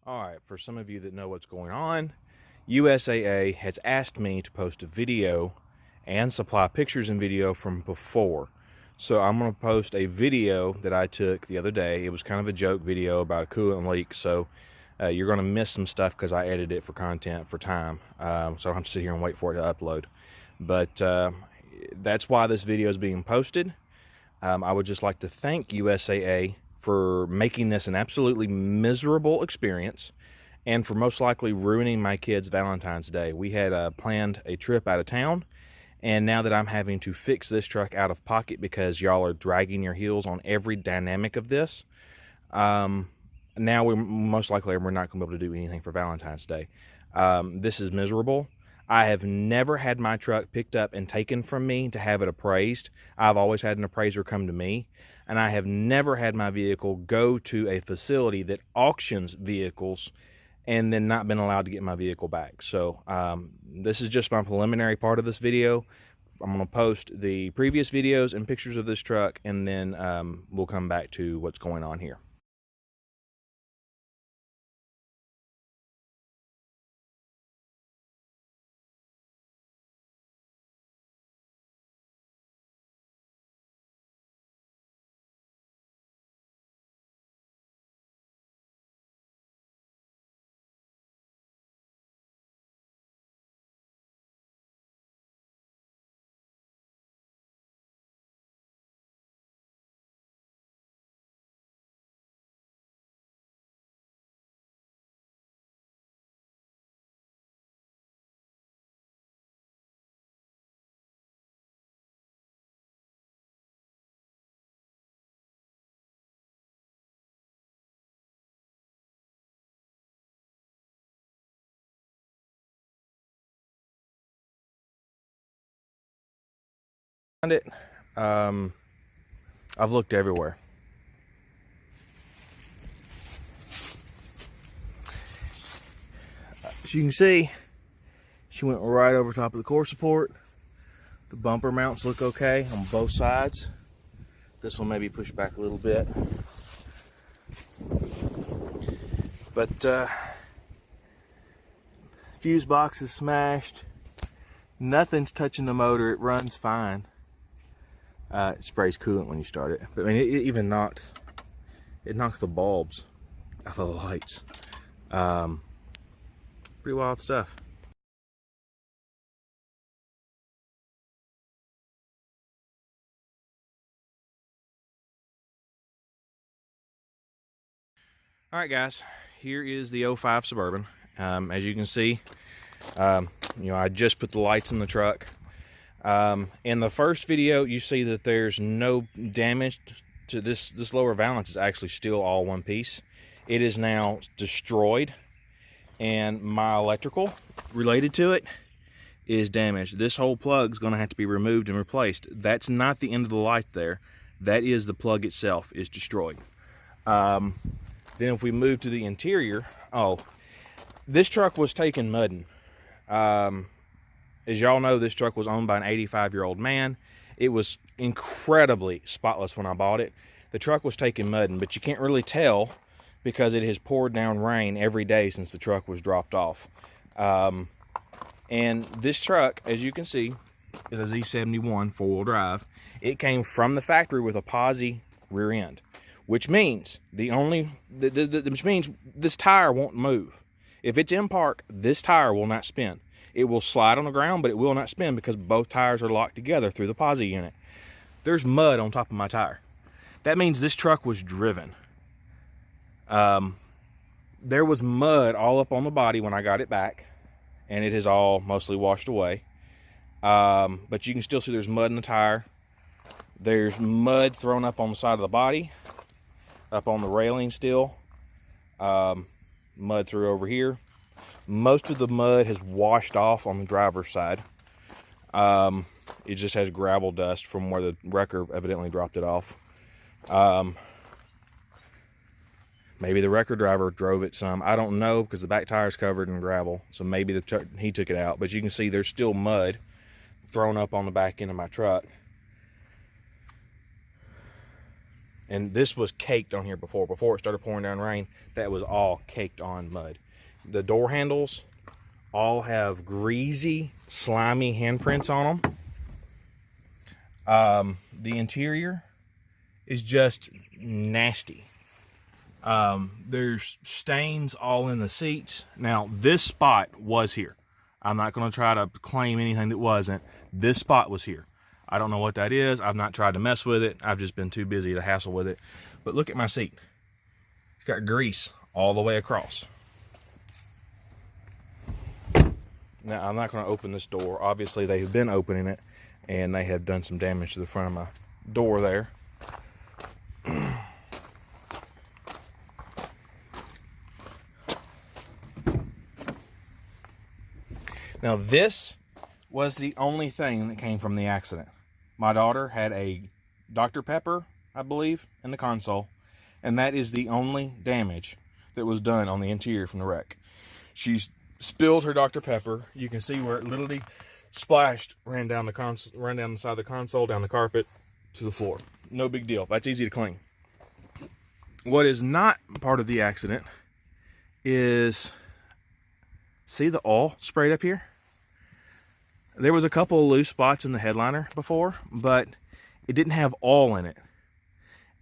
All right, for some of you that know what's going on, USAA has asked me to post a video and supply pictures and video from before. So I'm going to post a video that I took the other day. It was kind of a joke video about a coolant leak, so you're going to miss some stuff because I edited it for content for time. So I don't have to sit here and wait for it to upload. But that's why this video is being posted. I would just like to thank USAA for making this an absolutely miserable experience and for most likely ruining my kids' Valentine's Day. We had planned a trip out of town, and now that I'm having to fix this truck out of pocket because y'all are dragging your heels on every dynamic of this, now we're not going to be able to do anything for Valentine's Day. This is miserable. I have never had my truck picked up and taken from me to have it appraised. I've always had an appraiser come to me, and I have never had my vehicle go to a facility that auctions vehicles and then not been allowed to get my vehicle back. So this is just my preliminary part of this video. I'm going to post the previous videos and pictures of this truck, and then we'll come back to what's going on here. It. I've looked everywhere. As you can see, she went right over top of the core support. The bumper mounts look okay on both sides. This one maybe pushed back a little bit. But fuse box is smashed. Nothing's touching the motor. It runs fine. It sprays coolant when you start it. But I mean, it even knocked the bulbs out of the lights. Pretty wild stuff. All right, guys, here is the 05 Suburban. As you can see, I just put the lights in the truck. In the first video, you see that there's no damage to this lower valance is actually still all one piece. It is now destroyed, and my electrical related to it is damaged. This whole plug is going to have to be removed and replaced. That's not the end of the light there. That is the plug itself is destroyed. Then if we move to the interior, this truck was taken mudding. As y'all know, this truck was owned by an 85-year-old man. It was incredibly spotless when I bought it. The truck was taken mudding, but you can't really tell because it has poured down rain every day since the truck was dropped off. And this truck, as you can see, is a Z71 four-wheel drive. It came from the factory with a posi rear end, which means which means this tire won't move. If it's in park, this tire will not spin. It will slide on the ground, but it will not spin because both tires are locked together through the posi unit. There's mud on top of my tire. That means this truck was driven. There was mud all up on the body when I got it back, and it has all mostly washed away. But you can still see there's mud in the tire. There's mud thrown up on the side of the body, up on the railing still. Mud through over here. Most of the mud has washed off on the driver's side. It just has gravel dust from where the wrecker evidently dropped it off. Maybe the wrecker driver drove it some. I don't know because the back tire is covered in gravel. So maybe he took it out. But you can see there's still mud thrown up on the back end of my truck. And this was caked on here before it started pouring down rain. That was all caked on mud. The door handles all have greasy, slimy handprints on them. The interior is just nasty. There's stains all in the seats. Now, this spot was here. I'm not going to try to claim anything that wasn't. This spot was here. I don't know what that is. I've not tried to mess with it. I've just been too busy to hassle with it. But look at my seat. It's got grease all the way across. Now, I'm not going to open this door. Obviously, they've been opening it, and they have done some damage to the front of my door there. Now, this was the only thing that came from the accident. My daughter had a Dr. Pepper, I believe, in the console, and that is the only damage that was done on the interior from the wreck. She's spilled her Dr. Pepper. You can see where it literally splashed, ran down the side of the console, down the carpet, to the floor. No big deal. That's easy to clean. What is not part of the accident is, see the oil sprayed up here? There was a couple of loose spots in the headliner before, but it didn't have oil in it.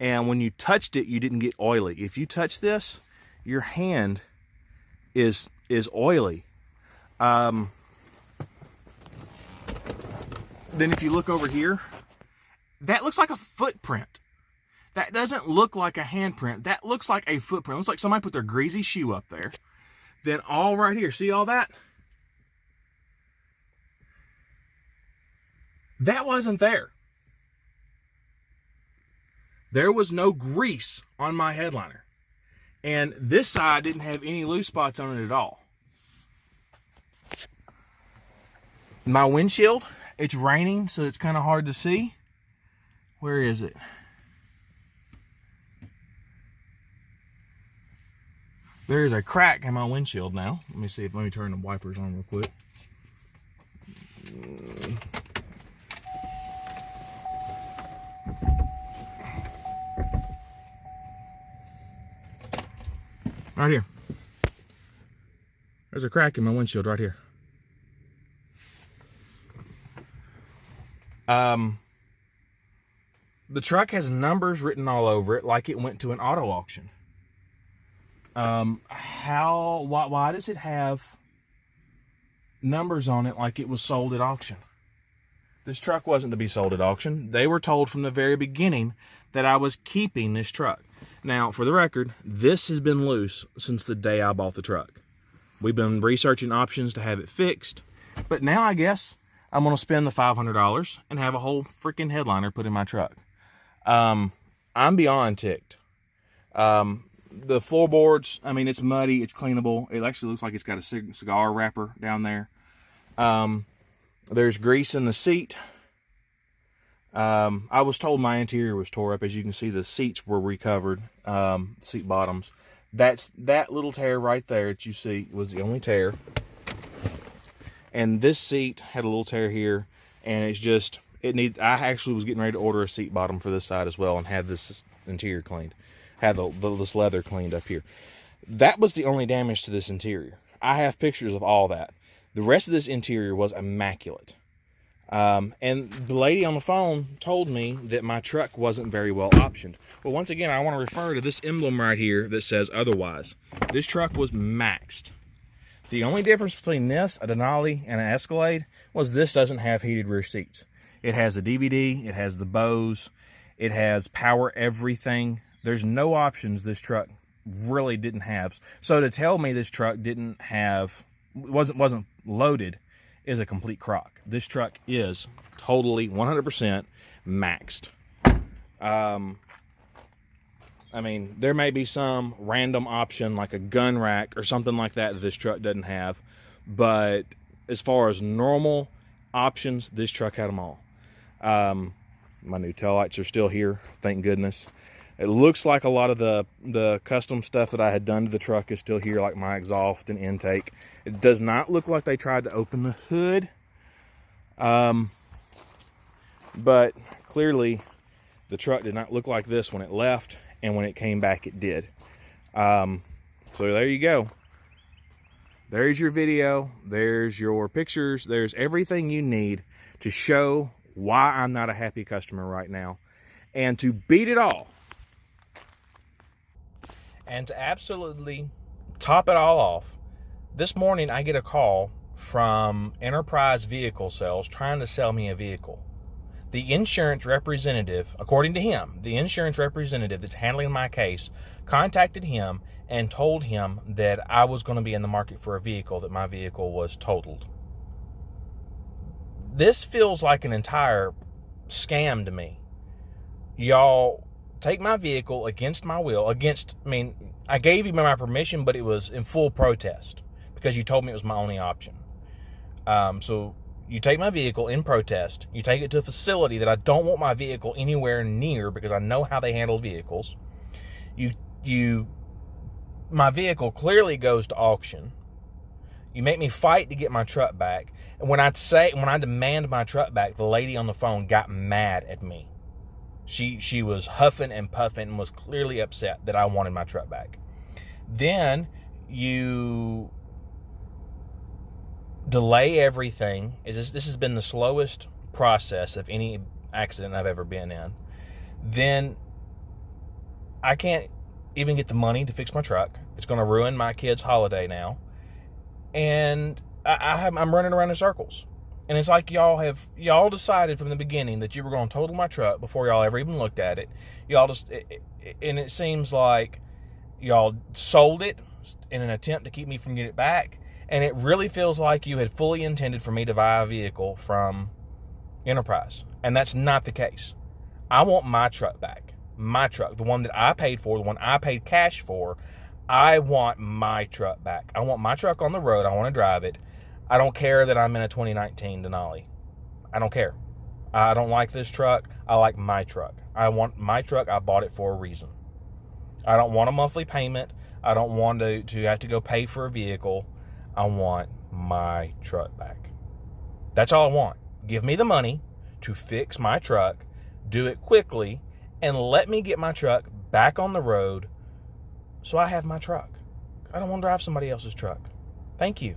And when you touched it, you didn't get oily. If you touch this, your hand is oily. Then if you look over here, that looks like a footprint. That doesn't look like a handprint. That looks like a footprint. It looks like somebody put their greasy shoe up there. Then all right here, see all that? That wasn't there. There was no grease on my headliner. And this side didn't have any loose spots on it at all. My windshield, it's raining, so it's kind of hard to see. Where is it? There is a crack in my windshield now. Let me see. Let me turn the wipers on real quick. Right here. There's a crack in my windshield right here. The truck has numbers written all over it like it went to an auto auction. Why does it have numbers on it like it was sold at auction? This truck wasn't to be sold at auction. They were told from the very beginning that I was keeping this truck. Now, for the record, this has been loose since the day I bought the truck. We've been researching options to have it fixed, but now I guess I'm going to spend the $500 and have a whole freaking headliner put in my truck. I'm beyond ticked. The floorboards, I mean, it's muddy, it's cleanable. It actually looks like it's got a cigar wrapper down there. There's grease in the seat. I was told my interior was tore up. As you can see, the seats were recovered, seat bottoms. That little tear right there that you see was the only tear. And this seat had a little tear here, and it's just, I actually was getting ready to order a seat bottom for this side as well and have this interior cleaned. Have this leather cleaned up here. That was the only damage to this interior. I have pictures of all that. The rest of this interior was immaculate. And the lady on the phone told me that my truck wasn't very well optioned. Well, once again, I want to refer to this emblem right here that says otherwise. This truck was maxed. The only difference between this, a Denali, and an Escalade was this doesn't have heated rear seats. It has a DVD, it has the Bose, it has power everything. There's no options this truck really didn't have. So to tell me this truck wasn't loaded is a complete crock. This truck is totally 100% maxed. I mean, there may be some random option like a gun rack or something like that this truck doesn't have, but as far as normal options, this truck had them all. My new taillights are still here, thank goodness. It looks like a lot of the custom stuff that I had done to the truck is still here, like my exhaust and intake. It does not look like they tried to open the hood. But clearly The truck did not look like this when it left, and when it came back, it did. So there you go. There's your video. There's your pictures. There's everything you need to show why I'm not a happy customer right now. And to beat it all, and to absolutely top it all off, this morning I get a call from Enterprise Vehicle Sales trying to sell me a vehicle. The insurance representative, according to him, the insurance representative that's handling my case contacted him and told him that I was going to be in the market for a vehicle, that my vehicle was totaled. This feels like an entire scam to me. Y'all take my vehicle against my will, I gave you my permission, but it was in full protest because you told me it was my only option. So you take my vehicle in protest, you take it to a facility that I don't want my vehicle anywhere near because I know how they handle vehicles. My vehicle clearly goes to auction. You make me fight to get my truck back. And when I demand my truck back, the lady on the phone got mad at me. She was huffing and puffing and was clearly upset that I wanted my truck back. Then you delay everything. This has been the slowest process of any accident I've ever been in. Then I can't even get the money to fix my truck. It's going to ruin my kid's holiday now. And I'm running around in circles. And it's like y'all decided from the beginning that you were going to total my truck before y'all ever even looked at it. And it seems like y'all sold it in an attempt to keep me from getting it back. And it really feels like you had fully intended for me to buy a vehicle from Enterprise. And that's not the case. I want my truck back. My truck, the one that I paid for, the one I paid cash for. I want my truck back. I want my truck on the road. I want to drive it. I don't care that I'm in a 2019 Denali. I don't care. I don't like this truck. I like my truck. I want my truck. I bought it for a reason. I don't want a monthly payment. I don't want to have to go pay for a vehicle. I want my truck back. That's all I want. Give me the money to fix my truck, do it quickly, and let me get my truck back on the road so I have my truck. I don't want to drive somebody else's truck. Thank you.